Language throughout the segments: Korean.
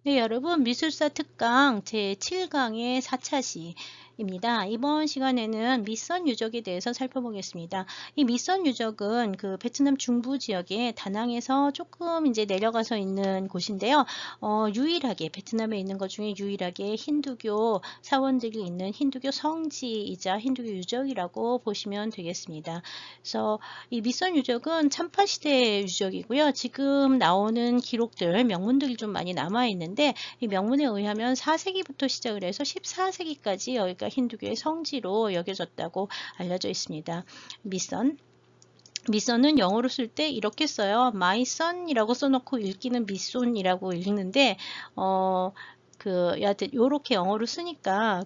네, 여러분, 미술사 특강 제7강의 4차시입니다. 이번 시간에는 밑선 유적에 대해서 살펴보겠습니다. 이 밑선 유적은 그 베트남 중부 지역의 다낭에서 조금 이제 내려가서 있는 곳인데요. 유일하게 베트남에 있는 것 중에 유일하게 힌두교 사원들이 있는 힌두교 성지이자 힌두교 유적이라고 보시면 되겠습니다. 그래서 이 밑선 유적은 참파 시대 유적이고요. 지금 나오는 기록들, 명문들이 좀 많이 남아 있는데 이 명문에 의하면 4세기부터 시작을 해서 14세기까지 여기가 힌두교의 성지로 여겨졌다고 알려져 있습니다. 밑선은 영어로 쓸 때 이렇게 써요. My son이라고 써놓고 읽기는 밑손이라고 읽는데 여하튼 요렇게 영어로 쓰니까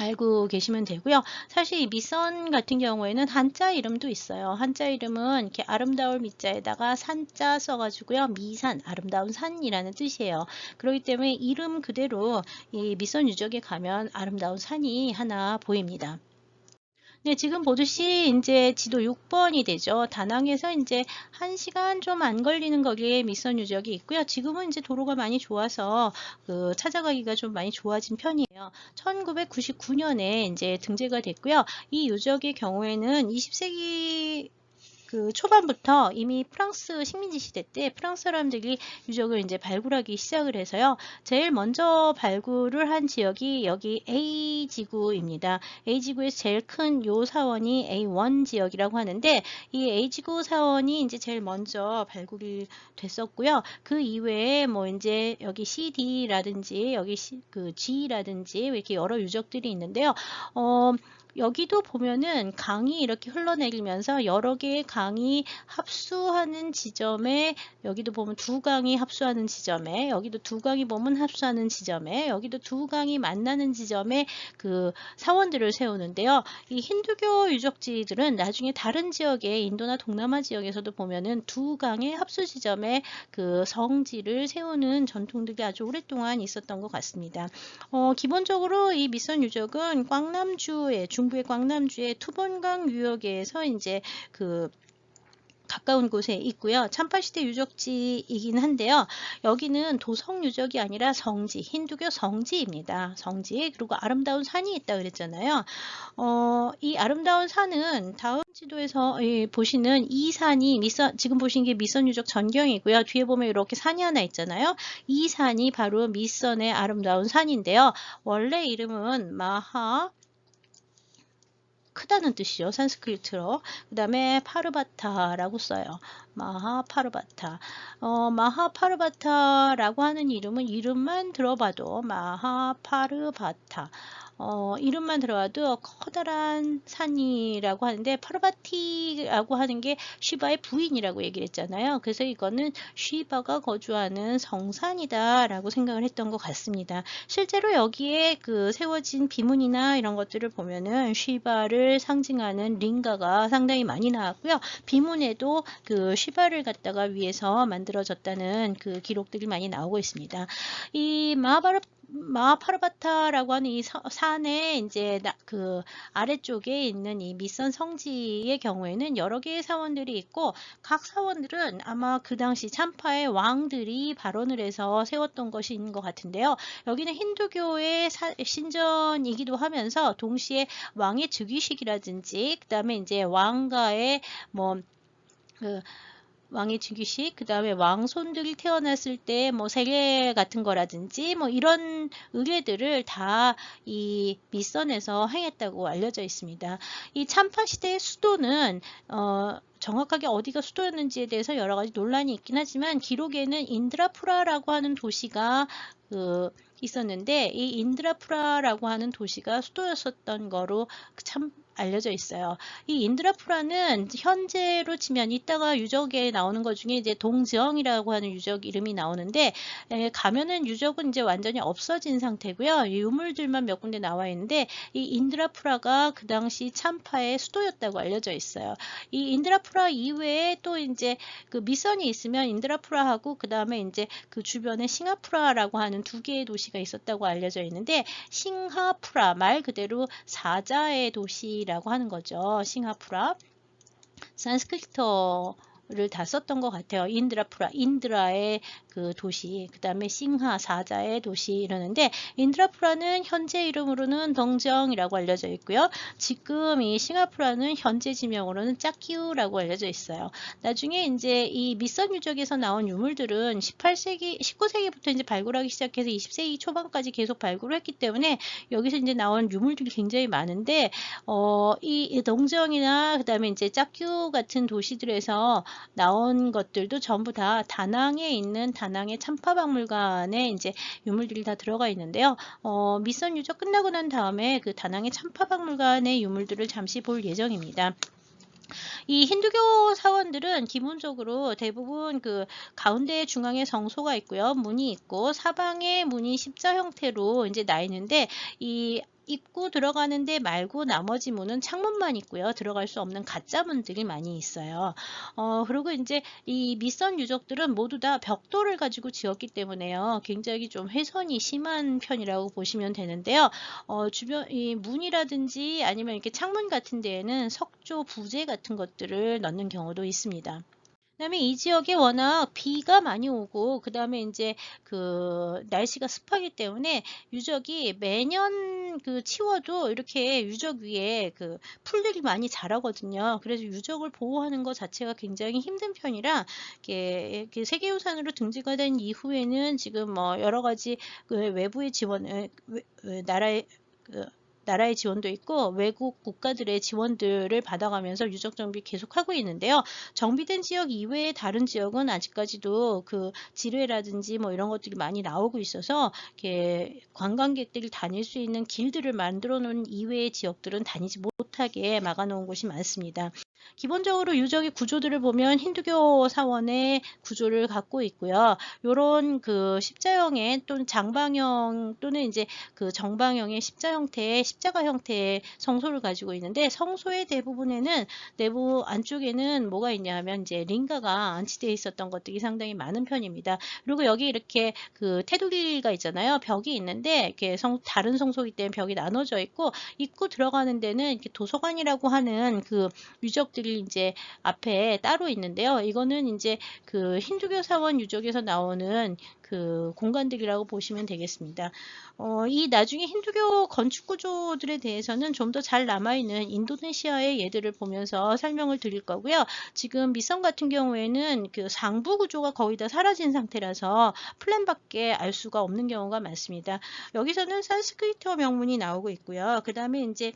알고 계시면 되고요. 사실 이 밑선 같은 경우에는 한자 이름도 있어요. 한자 이름은 이렇게 아름다울 밑자에다가 산자 써가지고요. 미산, 아름다운 산이라는 뜻이에요. 그렇기 때문에 이름 그대로 이 밑선 유적에 가면 아름다운 산이 하나 보입니다. 네, 지금 보듯이 이제 지도 6번이 되죠. 다낭에서 이제 1시간 좀 안 걸리는 거리에 밑선 유적이 있고요. 지금은 이제 도로가 많이 좋아서 찾아가기가 좀 많이 좋아진 편이에요. 1999년에 이제 등재가 됐고요. 이 유적의 경우에는 20세기 초반부터 이미 프랑스 식민지 시대 때 프랑스 사람들이 유적을 이제 발굴하기 시작을 해서요. 제일 먼저 발굴을 한 지역이 여기 A지구입니다. A지구에서 제일 큰 요 사원이 A1 지역이라고 하는데 이 A지구 사원이 이제 제일 먼저 발굴이 됐었고요. 그 이외에 뭐 이제 여기 CD라든지 여기 G라든지 이렇게 여러 유적들이 있는데요. 여기도 보면은 강이 이렇게 흘러내리면서 여러 개의 강이 합수하는 지점에 여기도 보면 두 강이 합수하는 지점에 여기도 두 강이 보면 합수하는 지점에 여기도 두 강이 만나는 지점에 사원들을 세우는데요. 이 힌두교 유적지들은 나중에 다른 지역에 인도나 동남아 지역에서도 보면은 두 강의 합수 지점에 성지를 세우는 전통들이 아주 오랫동안 있었던 것 같습니다. 기본적으로 이 밑선 유적은 중부의 광남주의 투번강 유역에서 이제 가까운 곳에 있고요. 참파시대 유적지이긴 한데요. 여기는 도성 유적이 아니라 성지, 힌두교 성지입니다. 성지, 그리고 아름다운 산이 있다 그랬잖아요. 이 아름다운 산은 다음 지도에서 보시는 이 산이 지금 보신 게 밑선 유적 전경이고요. 뒤에 보면 이렇게 산이 하나 있잖아요. 이 산이 바로 밑선의 아름다운 산인데요. 원래 이름은 크다는 뜻이죠. 산스크리트로. 그 다음에 파르바타라고 써요. 마하파르바타라고 하는 이름만 들어봐도 마하파르바타. 이름만 들어봐도 커다란 산이라고 하는데 파르바티라고 하는 게 시바의 부인이라고 얘기를 했잖아요. 그래서 이거는 시바가 거주하는 성산이다라고 생각을 했던 것 같습니다. 실제로 여기에 세워진 비문이나 이런 것들을 보면은 시바를 상징하는 링가가 상당히 많이 나왔고요. 비문에도 시바를 갖다가 위해서 만들어졌다는 기록들이 많이 나오고 있습니다. 이 마하파르바타라고 하는 이 산의 이제 아래쪽에 있는 이 밑선 성지의 경우에는 여러 개의 사원들이 있고 각 사원들은 아마 그 당시 참파의 왕들이 발원을 해서 세웠던 것인 것 같은데요. 여기는 힌두교의 신전이기도 하면서 동시에 왕의 즉위식이라든지 그 다음에 이제 왕가의 왕의 즉위식, 그 다음에 왕손들이 태어났을 때 세례 같은 거라든지 이런 의례들을 다 이 밑선에서 행했다고 알려져 있습니다. 이 참파 시대의 수도는 정확하게 어디가 수도였는지에 대해서 여러 가지 논란이 있긴 하지만 기록에는 인드라푸라라고 하는 도시가 있었는데 이 인드라푸라라고 하는 도시가 수도였었던 거로 참 알려져 있어요. 이 인드라푸라는 현재로 치면 이따가 유적에 나오는 것 중에 이제 동지엉이라고 하는 유적 이름이 나오는데 가면은 유적은 이제 완전히 없어진 상태고요. 유물들만 몇 군데 나와 있는데 이 인드라푸라가 그 당시 참파의 수도였다고 알려져 있어요. 이 인드라푸라 이외에 또 이제 밑선이 있으면 인드라푸라하고 그 다음에 이제 그 주변에 싱하푸라라고 하는 두 개의 도시가 있었다고 알려져 있는데 싱하푸라 말 그대로 사자의 도시라고 하는 거죠. 싱하푸라. 산스크리트어 를 다 썼던 것 같아요. 인드라프라, 인드라의 그 도시, 그 다음에 싱하, 사자의 도시 이러는데, 인드라프라는 현재 이름으로는 덩정이라고 알려져 있고요. 지금 이 싱하프라는 현재 지명으로는 짝키우라고 알려져 있어요. 나중에 이제 이 밑선 유적에서 나온 유물들은 19세기부터 이제 발굴하기 시작해서 20세기 초반까지 계속 발굴했기 때문에 여기서 이제 나온 유물들이 굉장히 많은데, 이 덩정이나 그 다음에 이제 짝큐 같은 도시들에서 나온 것들도 전부 다 다낭에 있는 다낭의 참파박물관에 이제 유물들이 다 들어가 있는데요. 밑선 유적 끝나고 난 다음에 그 다낭의 참파박물관의 유물들을 잠시 볼 예정입니다. 이 힌두교 사원들은 기본적으로 대부분 그 가운데 중앙에 성소가 있고요. 문이 있고 사방에 문이 십자 형태로 이제 나 있는데, 이 입구 들어가는데 말고 나머지 문은 창문만 있고요. 들어갈 수 없는 가짜 문들이 많이 있어요. 그리고 이제 이 밑선 유적들은 모두 다 벽돌을 가지고 지었기 때문에요. 굉장히 좀 훼손이 심한 편이라고 보시면 되는데요. 주변 이 문이라든지 아니면 이렇게 창문 같은 데에는 석조, 부재 같은 것들을 넣는 경우도 있습니다. 그다음에 이 지역에 워낙 비가 많이 오고 그다음에 이제 그 날씨가 습하기 때문에 유적이 매년 그 치워도 이렇게 유적 위에 그 풀들이 많이 자라거든요. 그래서 유적을 보호하는 것 자체가 굉장히 힘든 편이라 이렇게 세계유산으로 등재가 된 이후에는 지금 뭐 여러 가지 그 외부의 지원, 나라의 나라의 지원도 있고 외국 국가들의 지원들을 받아가면서 유적 정비 계속하고 있는데요. 정비된 지역 이외의 다른 지역은 아직까지도 그 지뢰라든지 뭐 이런 것들이 많이 나오고 있어서 이렇게 관광객들이 다닐 수 있는 길들을 만들어 놓은 이외의 지역들은 다니지 못하게 막아 놓은 곳이 많습니다. 기본적으로 유적의 구조들을 보면 힌두교 사원의 구조를 갖고 있고요. 요런 그 십자형의 또는 장방형 또는 이제 그 정방형의 십자 형태의 십자가 형태의 성소를 가지고 있는데, 성소의 대부분에는 내부 안쪽에는 뭐가 있냐 하면 이제 링가가 안치되어 있었던 것들이 상당히 많은 편입니다. 그리고 여기 이렇게 그 테두리가 있잖아요. 벽이 있는데 이렇게 다른 성소이기 때문에 벽이 나눠져 있고, 입구 들어가는 데는 이렇게 도서관이라고 하는 그 유적들이 이제 앞에 따로 있는데요. 이거는 이제 그 힌두교 사원 유적에서 나오는 그 공간들이라고 보시면 되겠습니다. 이 나중에 힌두교 건축 구조들에 대해서는 좀 더 잘 남아있는 인도네시아의 예들을 보면서 설명을 드릴 거고요. 지금 밑선 같은 경우에는 그 상부 구조가 거의 다 사라진 상태라서 플랜밖에 알 수가 없는 경우가 많습니다. 여기서는 산스크리트어 명문이 나오고 있고요. 그 다음에 이제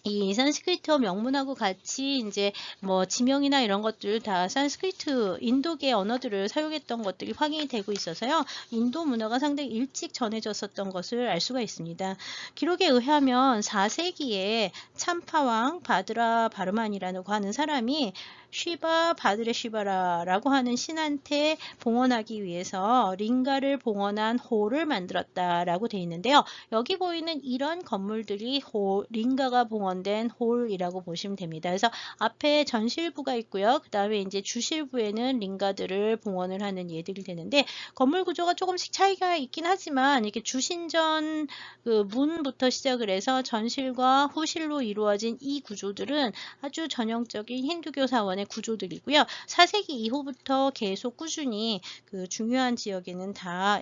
이 산스크리트어 명문하고 같이 이제 뭐 지명이나 이런 것들 다 산스크리트 인도계 언어들을 사용했던 것들이 확인이 되고 있어서요. 인도 문화가 상당히 일찍 전해졌었던 것을 알 수가 있습니다. 기록에 의하면 4세기에 참파왕 바드라 바르만이라고 하는 사람이 쉬바 바드레 쉬바라라고 하는 신한테 봉헌하기 위해서 링가를 봉헌한 홀을 만들었다라고 되어 있는데요. 여기 보이는 이런 건물들이 링가가 봉헌된 홀이라고 보시면 됩니다. 그래서 앞에 전실부가 있고요. 그 다음에 이제 주실부에는 링가들을 봉헌을 하는 예들이 되는데, 건물 구조가 조금씩 차이가 있긴 하지만 이렇게 주신전 그 문부터 시작을 해서 전실과 후실로 이루어진 이 구조들은 아주 전형적인 힌두교 사원의 구조들이고요. 4세기 이후부터 계속 꾸준히 그 중요한 지역에는 다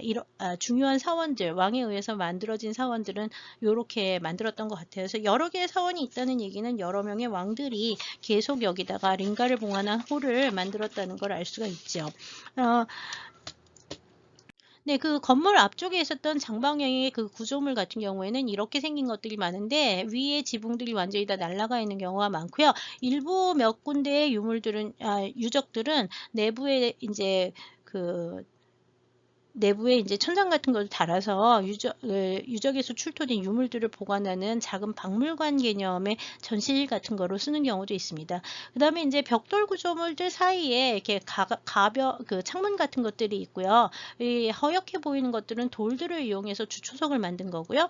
중요한 사원들, 왕에 의해서 만들어진 사원들은 이렇게 만들었던 것 같아요. 그래서 여러 개의 사원이 있다는 얘기는 여러 명의 왕들이 계속 여기다가 링가를 봉헌한 홀을 만들었다는 걸 알 수가 있죠. 네, 그 건물 앞쪽에 있었던 장방형의 그 구조물 같은 경우에는 이렇게 생긴 것들이 많은데, 위에 지붕들이 완전히 다 날아가 있는 경우가 많고요. 일부 몇 군데의 유적들은 내부에 이제 천장 같은 걸 달아서 유적에서 출토된 유물들을 보관하는 작은 박물관 개념의 전시실 같은 거로 쓰는 경우도 있습니다. 그 다음에 이제 벽돌 구조물들 사이에 이렇게 그 창문 같은 것들이 있고요. 이 허옇게 보이는 것들은 돌들을 이용해서 주초석을 만든 거고요.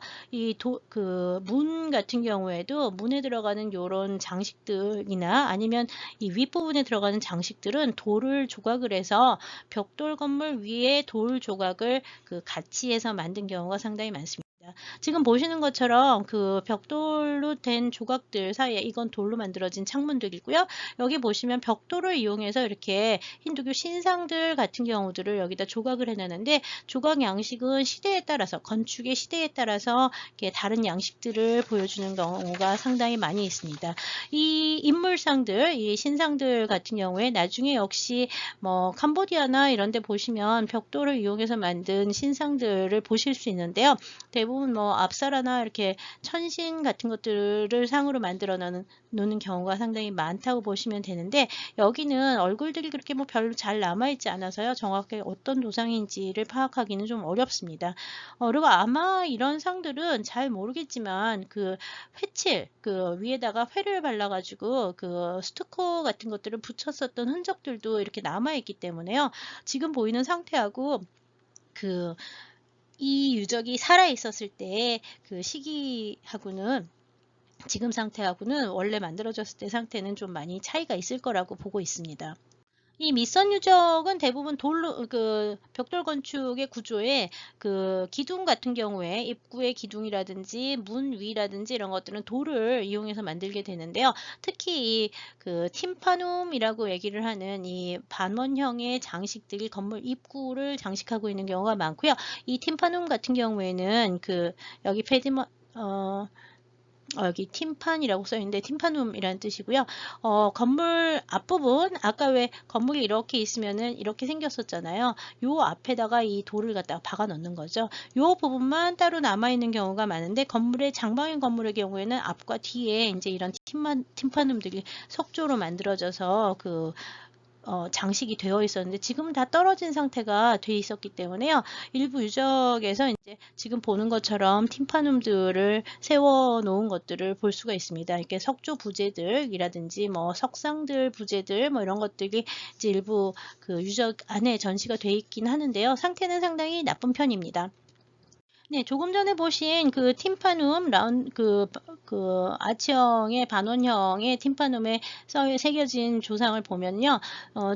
그 문 같은 경우에도 문에 들어가는 이런 장식들이나 아니면 이 윗부분에 들어가는 장식들은 돌을 조각을 해서 벽돌 건물 위에 돌 조각을 같이 해서 만든 경우가 상당히 많습니다. 있습니다. 지금 보시는 것처럼 그 벽돌로 된 조각들 사이에 이건 돌로 만들어진 창문들이고요. 여기 보시면 벽돌을 이용해서 이렇게 힌두교 신상들 같은 경우들을 여기다 조각을 해놨는데 조각 양식은 시대에 따라서 건축의 시대에 따라서 이렇게 다른 양식들을 보여주는 경우가 상당히 많이 있습니다. 이 인물상들, 이 신상들 같은 경우에 나중에 역시 뭐 캄보디아나 이런 데 보시면 벽돌을 이용해서 만든 신상들을 보실 수 있는데요. 대부분 뭐 앞사라나 이렇게 천신 같은 것들을 상으로 만들어 놓는 경우가 상당히 많다고 보시면 되는데 여기는 얼굴들이 그렇게 뭐 별로 잘 남아있지 않아서요. 정확하게 어떤 도상인지를 파악하기는 좀 어렵습니다. 그리고 아마 이런 상들은 잘 모르겠지만 그 회칠, 그 위에다가 회를 발라가지고 그 스투코 같은 것들을 붙였었던 흔적들도 이렇게 남아있기 때문에요. 지금 보이는 상태하고 그 이 유적이 살아 있었을 때 그 시기하고는 지금 상태하고는 원래 만들어졌을 때 상태는 좀 많이 차이가 있을 거라고 보고 있습니다. 이 밑선 유적은 대부분 돌로 그 벽돌 건축의 구조에 그 기둥 같은 경우에 입구의 기둥이라든지 문 위라든지 이런 것들은 돌을 이용해서 만들게 되는데요. 특히 이 그 팀파눔이라고 얘기를 하는 이 반원형의 장식들이 건물 입구를 장식하고 있는 경우가 많고요. 이 팀파눔 같은 경우에는 그 여기 페디머 여기 팀판이라고 써 있는데 팀파눔이라는 뜻이고요. 건물 앞부분 아까 왜 건물이 이렇게 있으면은 이렇게 생겼었잖아요. 요 앞에다가 이 돌을 갖다가 박아 넣는 거죠. 요 부분만 따로 남아 있는 경우가 많은데 건물의 장방인 건물의 경우에는 앞과 뒤에 이제 이런 팀파눔들이 석조로 만들어져서 그 장식이 되어 있었는데 지금은 다 떨어진 상태가 돼 있었기 때문에요. 일부 유적에서 이제 지금 보는 것처럼 팀파눔들을 세워 놓은 것들을 볼 수가 있습니다. 이렇게 석조 부재들이라든지 뭐 석상들 부재들 뭐 이런 것들이 이제 일부 그 유적 안에 전시가 돼 있긴 하는데요. 상태는 상당히 나쁜 편입니다. 네, 조금 전에 보신 그 팀파눔 그 아치형의 반원형의 팀파눔에 새겨진 조상을 보면요,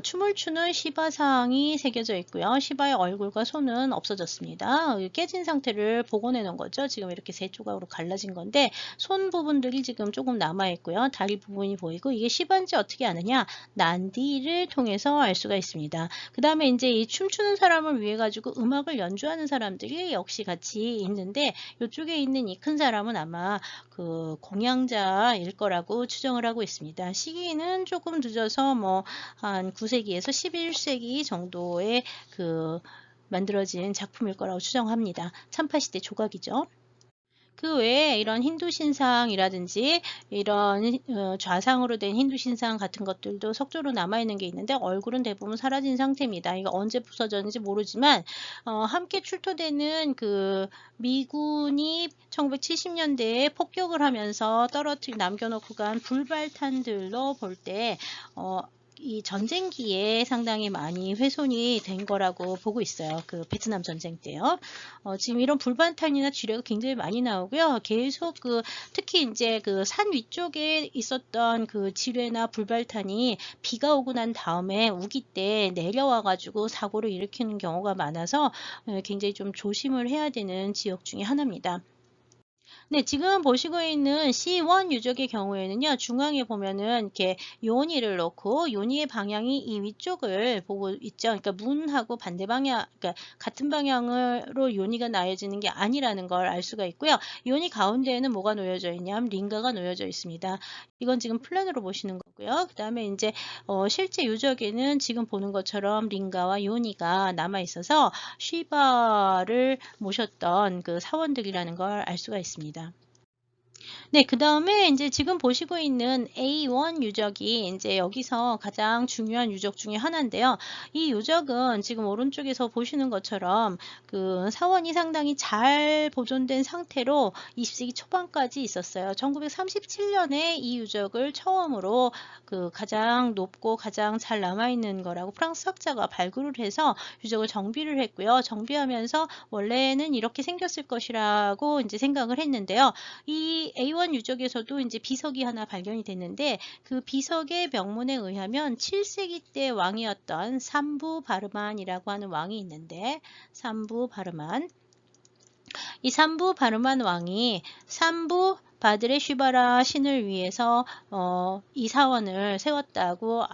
춤을 추는 시바상이 새겨져 있고요. 시바의 얼굴과 손은 없어졌습니다. 깨진 상태를 복원해 놓은 거죠. 지금 이렇게 세 조각으로 갈라진 건데 손 부분들이 지금 조금 남아 있고요. 다리 부분이 보이고 이게 시바인지 어떻게 아느냐? 난디를 통해서 알 수가 있습니다. 그 다음에 이제 이 춤추는 사람을 위해 가지고 음악을 연주하는 사람들이 역시 같이 있는데 이쪽에 있는 이 큰 사람은 아마 그 공양자일 거라고 추정을 하고 있습니다. 시기는 조금 늦어서 뭐 한 9세기에서 11세기 정도의 그 만들어진 작품일 거라고 추정합니다. 참파시대 조각이죠. 그 외에 이런 힌두 신상이라든지 이런 좌상으로 된 힌두 신상 같은 것들도 석조로 남아있는 게 있는데 얼굴은 대부분 사라진 상태입니다. 이거 언제 부서졌는지 모르지만 함께 출토되는 그 미군이 1970년대에 폭격을 하면서 남겨놓고 간 불발탄들로 볼 때 이 전쟁기에 상당히 많이 훼손이 된 거라고 보고 있어요. 그 베트남 전쟁 때요. 지금 이런 불발탄이나 지뢰가 굉장히 많이 나오고요. 계속 특히 이제 그 산 위쪽에 있었던 그 지뢰나 불발탄이 비가 오고 난 다음에 우기 때 내려와 가지고 사고를 일으키는 경우가 많아서 굉장히 좀 조심을 해야 되는 지역 중에 하나입니다. 네, 지금 보시고 있는 C1 유적의 경우에는요, 중앙에 보면은 이렇게 요니를 놓고 요니의 방향이 이 위쪽을 보고 있죠. 그러니까 문하고 반대 방향, 그러니까 같은 방향으로 요니가 나여지는 게 아니라는 걸 알 수가 있고요. 요니 가운데에는 뭐가 놓여져 있냐면 링가가 놓여져 있습니다. 이건 지금 플랜으로 보시는 거고요. 그 다음에 이제 실제 유적에는 지금 보는 것처럼 링가와 요니가 남아 있어서 쉬바를 모셨던 그 사원들이라는 걸 알 수가 있습니다. 네, 그 다음에 이제 지금 보시고 있는 A1 유적이 이제 여기서 가장 중요한 유적 중에 하나인데요. 이 유적은 지금 오른쪽에서 보시는 것처럼 그 사원이 상당히 잘 보존된 상태로 20세기 초반까지 있었어요. 1937년에 이 유적을 처음으로 그 가장 높고 가장 잘 남아있는 거라고 프랑스 학자가 발굴을 해서 유적을 정비를 했고요. 정비하면서 원래는 이렇게 생겼을 것이라고 이제 생각을 했는데요. 이 A1 유적에서도 이제 비석이 하나 발견이 됐는데 그 비석의 명문에 의하면 7세기 때 왕이었던 삼부 바르만이라고 하는 왕이 있는데 삼부 바르만 이 산부 바르만 왕이 산부 바드레 슈바라 신을 위해서 이 사원을 세웠다고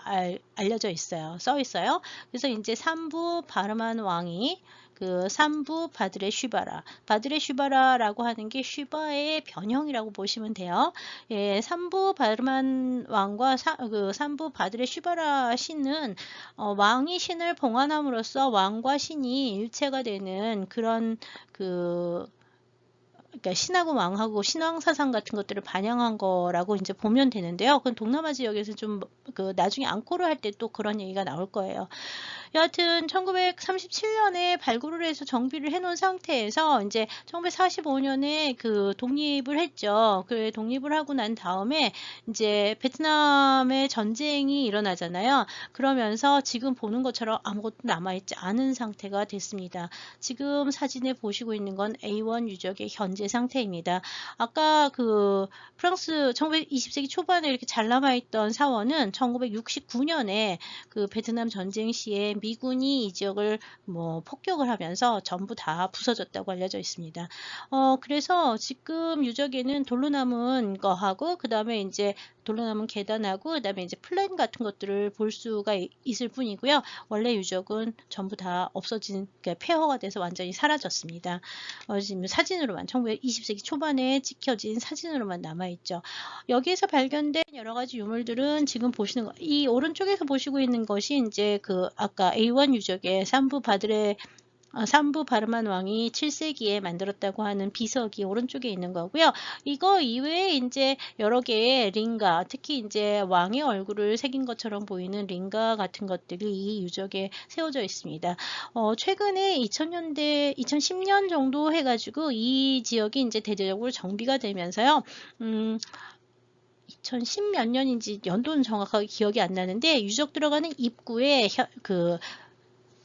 알려져 있어요. 써 있어요. 그래서 이제 산부 바르만 왕이 그 산부 바드레 슈바라, 바드레 슈바라라고 하는 게 슈바의 변형이라고 보시면 돼요. 예, 산부 바르만 왕과 그 산부 바드레 슈바라 신은 왕이 신을 봉안함으로써 왕과 신이 일체가 되는 그런 그러니까 신하고 왕하고 신왕 사상 같은 것들을 반영한 거라고 이제 보면 되는데요. 그건 동남아 지역에서 좀 나중에 앙코르 할 때 또 그런 얘기가 나올 거예요. 여하튼 1937년에 발굴을 해서 정비를 해놓은 상태에서 이제 1945년에 그 독립을 했죠. 그 독립을 하고 난 다음에 이제 베트남의 전쟁이 일어나잖아요. 그러면서 지금 보는 것처럼 아무것도 남아있지 않은 상태가 됐습니다. 지금 사진에 보시고 있는 건 A1 유적의 현재 상태입니다. 아까 그 프랑스 1920세기 초반에 이렇게 잘 남아있던 사원은 1969년에 그 베트남 전쟁 시에 미군이 이 지역을 폭격을 하면서 전부 다 부서졌다고 알려져 있습니다. 그래서 지금 유적에는 돌로 남은 거하고 그 다음에 이제 돌로 남은 계단하고 그 다음에 이제 플랜 같은 것들을 볼 수가 있을 뿐이고요. 원래 유적은 전부 다 없어진, 그러니까 폐허가 돼서 완전히 사라졌습니다. 지금 사진으로만 1920세기 초반에 찍혀진 사진으로만 남아있죠. 여기에서 발견된 여러 가지 유물들은 지금 보시는 이 오른쪽에서 보시고 있는 것이 이제 그 아까 A1 유적의 산부 바르만 왕이 7세기에 만들었다고 하는 비석이 오른쪽에 있는 거고요. 이거 이외에 이제 여러 개의 링가, 특히 이제 왕의 얼굴을 새긴 것처럼 보이는 링가 같은 것들이 이 유적에 세워져 있습니다. 최근에 2010년 정도 해가지고 이 지역이 이제 대대적으로 정비가 되면서요. 2010 몇 년인지 연도는 정확하게 기억이 안 나는데 유적 들어가는 입구에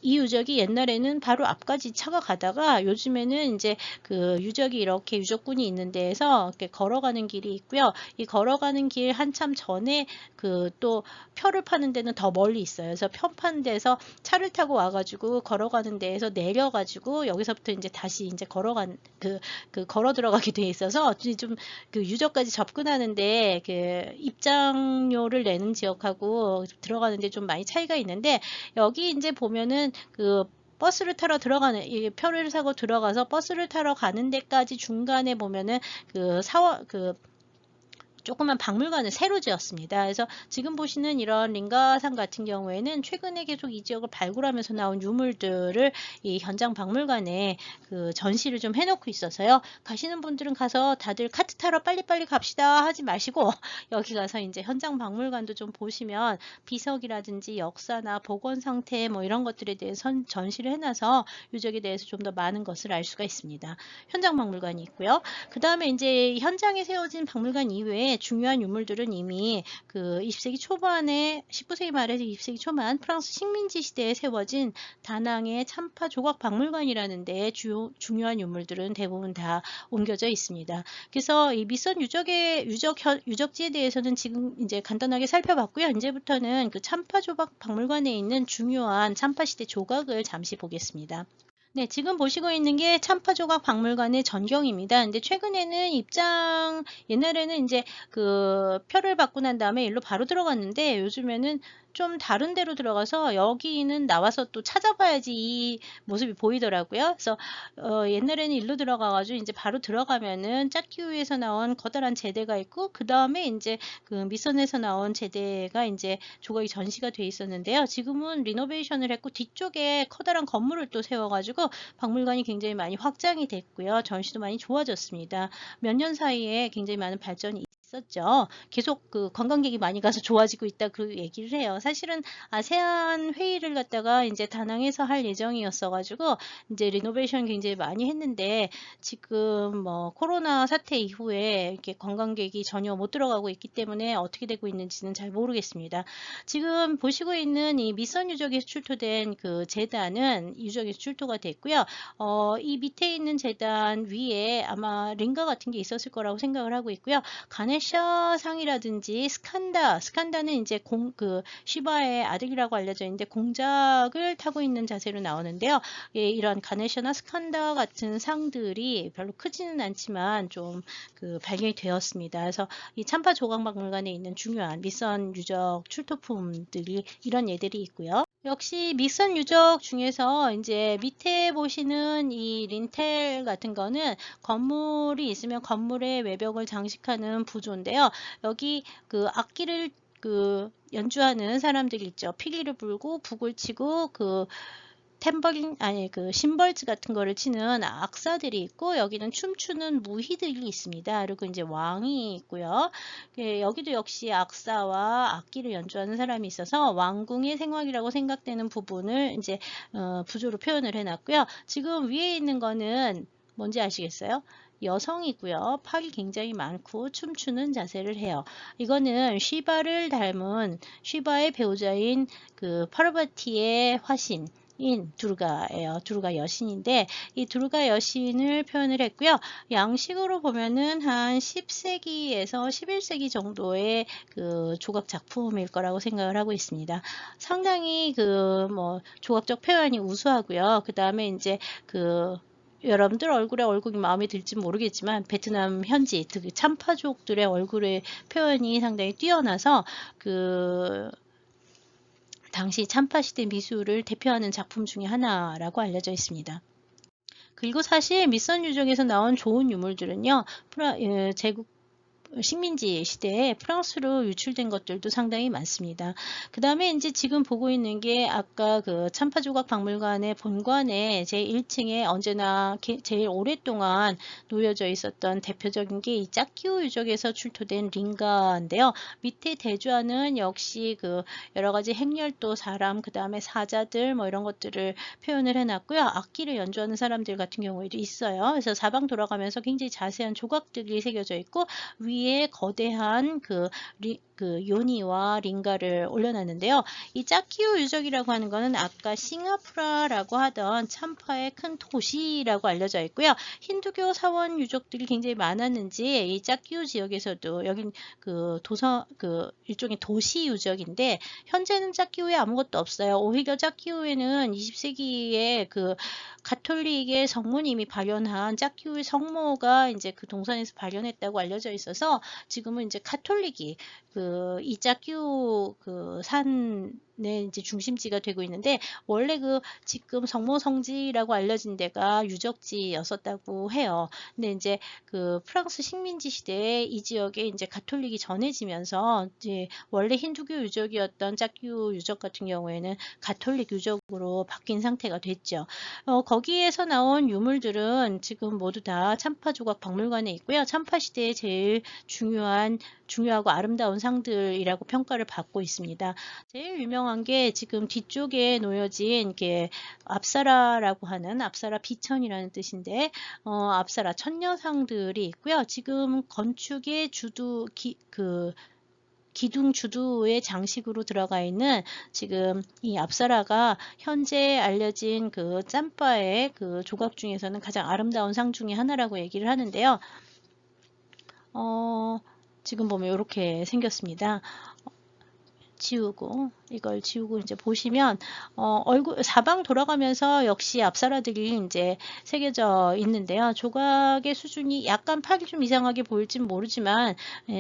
이 유적이 옛날에는 바로 앞까지 차가 가다가 요즘에는 이제 그 유적이 이렇게 유적군이 있는 데에서 이렇게 걸어가는 길이 있고요. 이 걸어가는 길 한참 전에 또 표를 파는 데는 더 멀리 있어요. 그래서 표 파는 데에서 차를 타고 와가지고 걸어가는 데에서 내려가지고 여기서부터 이제 다시 이제 걸어 들어가게 돼 있어서 좀 그 유적까지 접근하는데 그 입장료를 내는 지역하고 들어가는데 좀 많이 차이가 있는데 여기 이제 보면은 버스를 타러 들어가는, 표를 사고 들어가서 버스를 타러 가는 데까지 중간에 보면은 조그만 박물관을 새로 지었습니다. 그래서 지금 보시는 이런 링가산 같은 경우에는 최근에 계속 이 지역을 발굴하면서 나온 유물들을 이 현장 박물관에 전시를 좀 해놓고 있어서요. 가시는 분들은 가서 다들 카트 타러 빨리빨리 갑시다 하지 마시고 여기 가서 이제 현장 박물관도 좀 보시면 비석이라든지 역사나 복원 상태 이런 것들에 대해서 전시를 해놔서 유적에 대해서 좀 더 많은 것을 알 수가 있습니다. 현장 박물관이 있고요. 그 다음에 이제 현장에 세워진 박물관 이외에 중요한 유물들은 이미 20세기 초반에 19세기 말에서 20세기 초반 프랑스 식민지 시대에 세워진 다낭의 참파 조각 박물관이라는 데에 중요한 유물들은 대부분 다 옮겨져 있습니다. 그래서 이 미선 유적지에 대해서는 지금 이제 간단하게 살펴봤고요. 이제부터는 그 참파 조각 박물관에 있는 중요한 참파 시대 조각을 잠시 보겠습니다. 네, 지금 보시고 있는 게 참파조각 박물관의 전경입니다. 근데 최근에는 옛날에는 이제 표를 받고 난 다음에 일로 바로 들어갔는데 요즘에는 좀 다른 데로 들어가서 여기는 나와서 또 찾아봐야지 이 모습이 보이더라고요. 그래서 옛날에는 일로 들어가가지고 이제 바로 들어가면은 짝기우에서 나온 커다란 제대가 있고 그 다음에 이제 미선에서 나온 제대가 이제 조각이 전시가 돼 있었는데요. 지금은 리노베이션을 했고 뒤쪽에 커다란 건물을 또 세워가지고 박물관이 굉장히 많이 확장이 됐고요. 전시도 많이 좋아졌습니다. 몇 년 사이에 굉장히 많은 발전이 있었죠. 계속 관광객이 많이 가서 좋아지고 있다 그 얘기를 해요. 사실은 아세안 회의를 갖다가 이제 다낭에서 할 예정이었어가지고 이제 리노베이션 굉장히 많이 했는데 지금 코로나 사태 이후에 이렇게 관광객이 전혀 못 들어가고 있기 때문에 어떻게 되고 있는지는 잘 모르겠습니다. 지금 보시고 있는 이 미선 유적에서 출토된 재단은 유적에서 출토가 됐고요. 이 밑에 있는 재단 위에 아마 링가 같은 게 있었을 거라고 생각을 하고 있고요. 가네시 가네셔 상이라든지 스칸다는 이제 시바의 아들이라고 알려져 있는데 공작을 타고 있는 자세로 나오는데요. 예, 이런 가네셔나 스칸다 같은 상들이 별로 크지는 않지만 좀 발견이 되었습니다. 그래서 이 참파 조각박물관에 있는 중요한 미선 유적 출토품들이 이런 예들이 있고요. 역시 미선 유적 중에서 이제 밑에 보시는 이 린텔 같은 거는 건물이 있으면 건물의 외벽을 장식하는 부조인데요. 여기 악기를 연주하는 사람들이 있죠. 피리를 불고 북을 치고 심벌즈 같은 거를 치는 악사들이 있고, 여기는 춤추는 무희들이 있습니다. 그리고 이제 왕이 있고요. 예, 여기도 역시 악사와 악기를 연주하는 사람이 있어서 왕궁의 생활이라고 생각되는 부분을 이제 부조로 표현을 해놨고요. 지금 위에 있는 거는 뭔지 아시겠어요? 여성이고요. 팔이 굉장히 많고 춤추는 자세를 해요. 이거는 쉬바를 닮은 쉬바의 배우자인 파르바티의 화신 인 두르가예요. 두르가 여신인데 이 두르가 여신을 표현을 했고요. 양식으로 보면은 한 10세기에서 11세기 정도의 조각 작품일 거라고 생각을 하고 있습니다. 상당히 조각적 표현이 우수하고요. 그 다음에 이제 여러분들 얼굴이 마음에 들지 모르겠지만 베트남 현지 특히 참파족들의 얼굴의 표현이 상당히 뛰어나서 당시 참파시대 미술을 대표하는 작품 중에 하나라고 알려져 있습니다. 그리고 사실 미선 유적에서 나온 좋은 유물들은요, 제국 식민지 시대에 프랑스로 유출된 것들도 상당히 많습니다. 그 다음에 이제 지금 보고 있는 게 아까 참파조각 박물관의 본관에 제1층에 언제나 제일 오랫동안 놓여져 있었던 대표적인 게 이 짝기우 유적에서 출토된 링가인데요. 밑에 대좌는 역시 여러 가지 행렬도 사람, 그 다음에 사자들 이런 것들을 표현을 해놨고요. 악기를 연주하는 사람들 같은 경우에도 있어요. 그래서 사방 돌아가면서 굉장히 자세한 조각들이 새겨져 있고 위에 거대한 요니와 링가를 올려놨는데요. 이 짝기우 유적이라고 하는 거는 아까 싱가푸라라고 하던 참파의 큰 도시라고 알려져 있고요. 힌두교 사원 유적들이 굉장히 많았는지 이 짝기우 지역에서도 여긴 일종의 도시 유적인데 현재는 짝기우에 아무것도 없어요. 오히려 짝기우에는 20세기에 가톨릭의 성모님이 발견한 짝기우의 성모가 이제 동산에서 발견했다고 알려져 있어서 지금은 이제 가톨릭이 이 짝기우 산의 이제 중심지가 되고 있는데 원래 지금 성모성지라고 알려진 데가 유적지였었다고 해요. 근데 이제 프랑스 식민지 시대에 이 지역에 이제 가톨릭이 전해지면서 이제 원래 힌두교 유적이었던 짝기우 유적 같은 경우에는 가톨릭 유적으로 바뀐 상태가 됐죠. 거기에서 나온 유물들은 지금 모두 다 참파조각 박물관에 있고요. 참파시대에 제일 중요하고 아름다운 상들이라고 평가를 받고 있습니다. 제일 유명한 게 지금 뒤쪽에 놓여진 게 앞사라라고 하는 앞사라 비천이라는 뜻인데 앞사라 천녀상들이 있고요. 지금 건축의 기둥 주두의 장식으로 들어가 있는 지금 이 앞사라가 현재 알려진 짬바의 조각 중에서는 가장 아름다운 상 중에 하나라고 얘기를 하는데요. 지금 보면 이렇게 생겼습니다. 이걸 지우고 이제 보시면 얼굴 사방 돌아가면서 역시 앞사라들이 이제 새겨져 있는데요. 조각의 수준이 약간 팔이 좀 이상하게 보일진 모르지만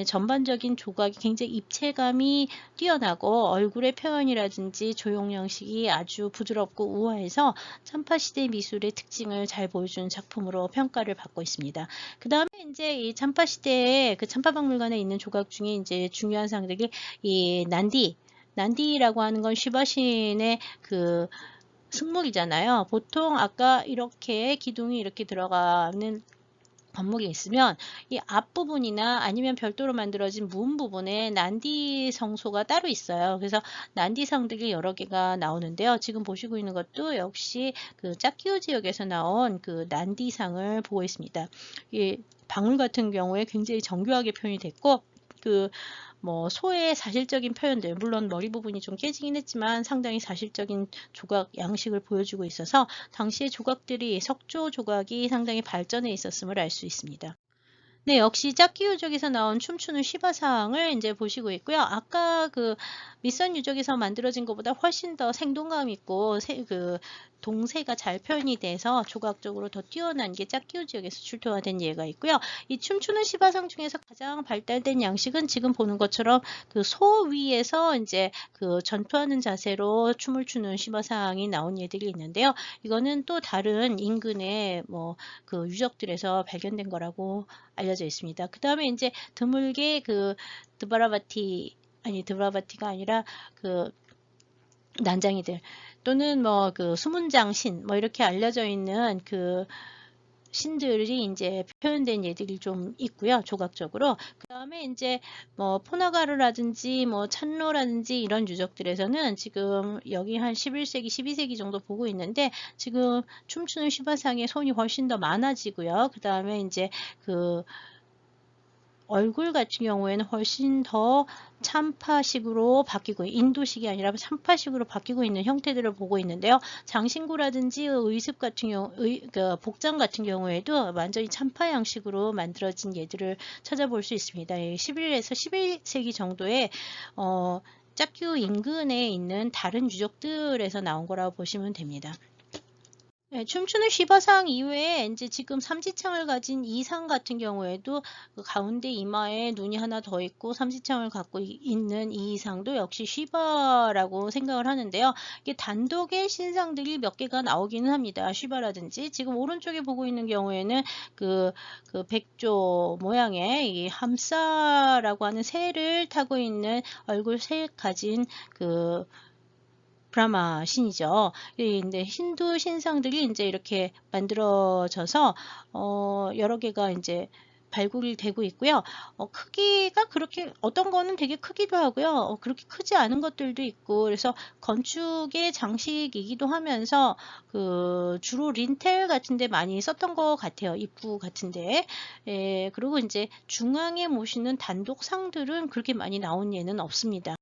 전반적인 조각이 굉장히 입체감이 뛰어나고 얼굴의 표현이라든지 조형 양식이 아주 부드럽고 우아해서 참파시대 미술의 특징을 잘 보여주는 작품으로 평가를 받고 있습니다. 그 다음에 이제 이 참파시대의 참파박물관에 있는 조각 중에 이제 중요한 상들이 이 난디라고 하는 건 시바신의 승목이잖아요. 보통 아까 이렇게 기둥이 이렇게 들어가는 건물이 있으면 이 앞부분이나 아니면 별도로 만들어진 문 부분에 난디 성소가 따로 있어요. 그래서 난디상들이 여러 개가 나오는데요. 지금 보시고 있는 것도 역시 짝기우 지역에서 나온 난디상을 보고 있습니다. 이 방울 같은 경우에 굉장히 정교하게 표현이 됐고 소의 사실적인 표현들, 물론 머리 부분이 좀 깨지긴 했지만 상당히 사실적인 조각 양식을 보여주고 있어서 당시의 조각들이 석조 조각이 상당히 발전해 있었음을 알 수 있습니다. 네, 역시 짝기 유적에서 나온 춤추는 시바상을 이제 보시고 있고요. 아까 그 밑선 유적에서 만들어진 것보다 훨씬 더 생동감 있고 동세가 잘 표현이 돼서 조각적으로 더 뛰어난 게 짝기 유적에서 출토가 된 예가 있고요. 이 춤추는 시바상 중에서 가장 발달된 양식은 지금 보는 것처럼 그 소 위에서 이제 그 전투하는 자세로 춤을 추는 시바상이 나온 예들이 있는데요. 이거는 또 다른 인근의 뭐 그 유적들에서 발견된 거라고 알려져 있습니다. 그 다음에 이제 드물게 그 드바라바티가 아니라 그 난장이들 또는 뭐 그 수문장 신 뭐 이렇게 알려져 있는 그 신들이 이제 표현된 예들이 좀 있고요. 조각적으로. 그 다음에 이제 뭐 포나가르라든지 뭐 찬로라든지 이런 유적들에서는 지금 여기 한 11세기, 12세기 정도 보고 있는데 지금 춤추는 시바상의 손이 훨씬 더 많아지고요. 그 다음에 이제 그 얼굴 같은 경우에는 훨씬 더 참파식으로 바뀌고 인도식이 아니라 참파식으로 바뀌고 있는 형태들을 보고 있는데요. 장신구라든지 의습 같은 경우, 복장 같은 경우에도 완전히 참파 양식으로 만들어진 예들을 찾아볼 수 있습니다. 11에서 11세기 정도의 짝규 인근에 있는 다른 유적들에서 나온 거라고 보시면 됩니다. 네, 춤추는 시바상 이외에 이제 지금 삼지창을 가진 이상 같은 경우에도 그 가운데 이마에 눈이 하나 더 있고 삼지창을 갖고 있는 이 이상도 역시 시바라고 생각을 하는데요. 이게 단독의 신상들이 몇 개가 나오기는 합니다. 시바라든지 지금 오른쪽에 보고 있는 경우에는 그 백조 모양의 이 함사라고 하는 새를 타고 있는 얼굴 새 가진 그 브라마 신이죠. 근데 힌두 신상들이 이제 이렇게 만들어져서 여러 개가 이제 발굴이 되고 있고요. 크기가 그렇게 어떤 거는 되게 크기도 하고요. 그렇게 크지 않은 것들도 있고 그래서 건축의 장식이기도 하면서 그 주로 린텔 같은데 많이 썼던 것 같아요. 입구 같은데. 그리고 이제 중앙에 모시는 단독 상들은 그렇게 많이 나온 예는 없습니다.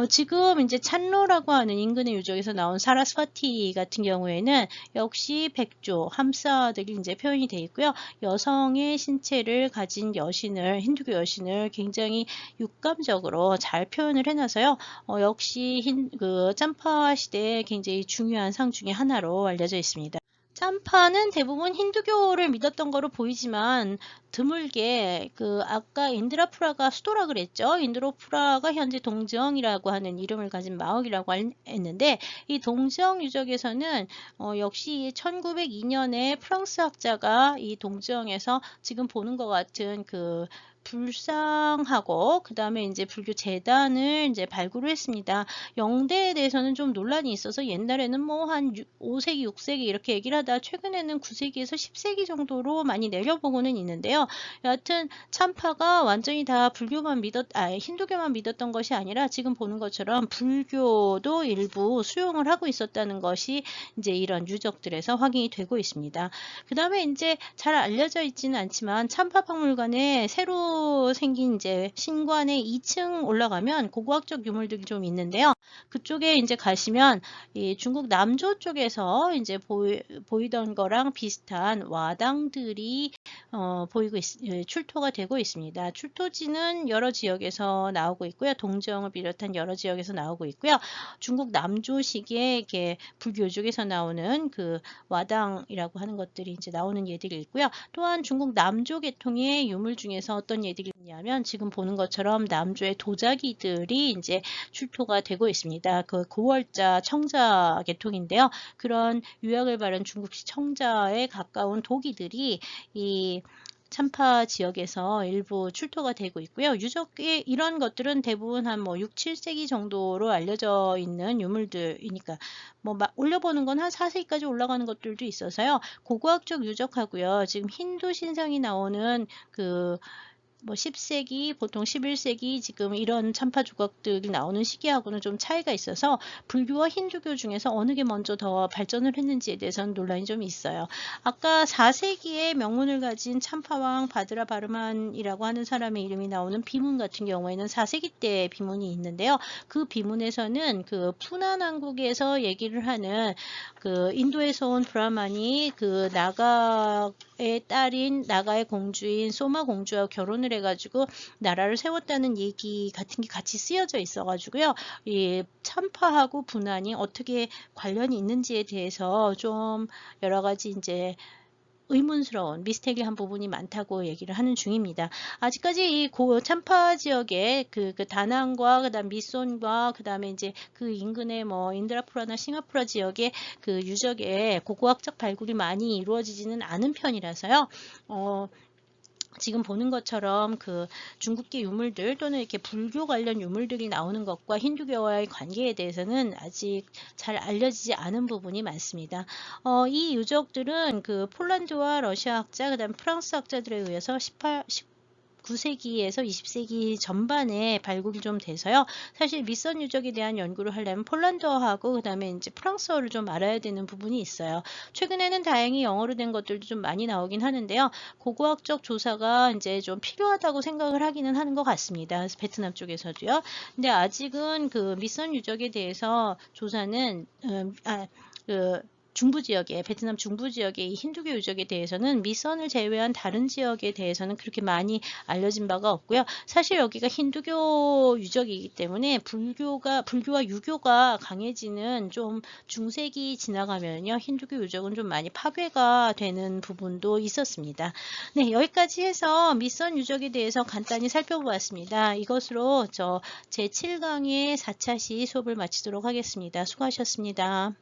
지금 이제 찬로라고 하는 인근의 유적에서 나온 사라스와티 같은 경우에는 역시 백조, 함사들이 이제 표현이 되어 있고요. 여성의 신체를 가진 여신을, 힌두교 여신을 굉장히 육감적으로 잘 표현을 해놔서요. 역시 그 짬파 시대에 굉장히 중요한 상 중에 하나로 알려져 있습니다. 짬파는 대부분 힌두교를 믿었던 거로 보이지만 드물게 그 아까 인드라프라가 수도라 그랬죠. 인드라프라가 현재 동정이라고 하는 이름을 가진 마을이라고 했는데 이 동정 유적에서는 역시 1902년에 프랑스 학자가 이 동정에서 지금 보는 것 같은 그 불상하고 그 다음에 이제 불교 재단을 이제 발굴을 했습니다. 영대에 대해서는 좀 논란이 있어서 옛날에는 뭐 한 5세기, 6세기 이렇게 얘기를 하다 최근에는 9세기에서 10세기 정도로 많이 내려보고는 있는데요. 여하튼 참파가 완전히 다 힌두교만 믿었던 것이 아니라 지금 보는 것처럼 불교도 일부 수용을 하고 있었다는 것이 이제 이런 유적들에서 확인이 되고 있습니다. 그 다음에 이제 잘 알려져 있지는 않지만 참파 박물관에 새로 생긴 이제 신관의 2층 올라가면 고고학적 유물들이 좀 있는데요. 그쪽에 이제 가시면 이 중국 남조 쪽에서 이제 보이던 거랑 비슷한 와당들이 출토가 되고 있습니다. 출토지는 여러 지역에서 나오고 있고요. 동정을 비롯한 여러 지역에서 나오고 있고요. 중국 남조식의 이렇게 불교 쪽에서 나오는 그 와당이라고 하는 것들이 이제 나오는 예들이 있고요. 또한 중국 남조 계통의 유물 중에서 어떤 예들이 있냐면 지금 보는 것처럼 남조의 도자기들이 이제 출토가 되고 있습니다. 그 고월자 청자 계통인데요. 그런 유학을 바른 중국식 청자에 가까운 도기들이 이 참파 지역에서 일부 출토가 되고 있고요. 유적의 이런 것들은 대부분 한 뭐 6, 7세기 정도로 알려져 있는 유물들이니까 뭐 올려보는 건 한 4세기까지 올라가는 것들도 있어서요. 고고학적 유적하고요. 지금 힌두 신상이 나오는 그 뭐 10세기, 보통 11세기 지금 이런 참파 조각들이 나오는 시기하고는 좀 차이가 있어서 불교와 힌두교 중에서 어느 게 먼저 더 발전을 했는지에 대해서는 논란이 좀 있어요. 아까 4세기에 명문을 가진 참파왕 바드라 바르만이라고 하는 사람의 이름이 나오는 비문 같은 경우에는 4세기 때 비문이 있는데요. 그 비문에서는 그 푸나 왕국에서 얘기를 하는 그 인도에서 온 브라만이 그 나가에 딸인 나가의 공주인 소마 공주와 결혼을 해가지고 나라를 세웠다는 얘기 같은 게 같이 쓰여져 있어가지고요. 이 참파하고 분한이 어떻게 관련이 있는지에 대해서 좀 여러 가지 이제 의문스러운 미스테리한 부분이 많다고 얘기를 하는 중입니다. 아직까지 이 참파 지역에 그 다낭과 그다음 미손과 그다음에 이제 그 인근의 뭐 인드라푸라나 싱가푸라 지역에 그 유적의 고고학적 발굴이 많이 이루어지지는 않은 편이라서요. 지금 보는 것처럼 그 중국계 유물들 또는 이렇게 불교 관련 유물들이 나오는 것과 힌두교와의 관계에 대해서는 아직 잘 알려지지 않은 부분이 많습니다. 이 유적들은 그 폴란드와 러시아 학자, 그다음 프랑스 학자들에 의해서 19세기에서 20세기 전반에 발굴이 좀 돼서요. 사실 미선 유적에 대한 연구를 하려면 폴란드어하고 그다음에 이제 프랑스어를 좀 알아야 되는 부분이 있어요. 최근에는 다행히 영어로 된 것들도 좀 많이 나오긴 하는데요. 고고학적 조사가 이제 좀 필요하다고 생각을 하기는 하는 것 같습니다. 베트남 쪽에서도요. 근데 아직은 그 미선 유적에 대해서 조사는 중부 지역에 베트남 중부 지역의 이 힌두교 유적에 대해서는 미선을 제외한 다른 지역에 대해서는 그렇게 많이 알려진 바가 없고요. 사실 여기가 힌두교 유적이기 때문에 불교와 유교가 강해지는 좀 중세기 지나가면요. 힌두교 유적은 좀 많이 파괴가 되는 부분도 있었습니다. 네, 여기까지 해서 미선 유적에 대해서 간단히 살펴보았습니다. 이것으로 제 7강의 4차 시 수업을 마치도록 하겠습니다. 수고하셨습니다.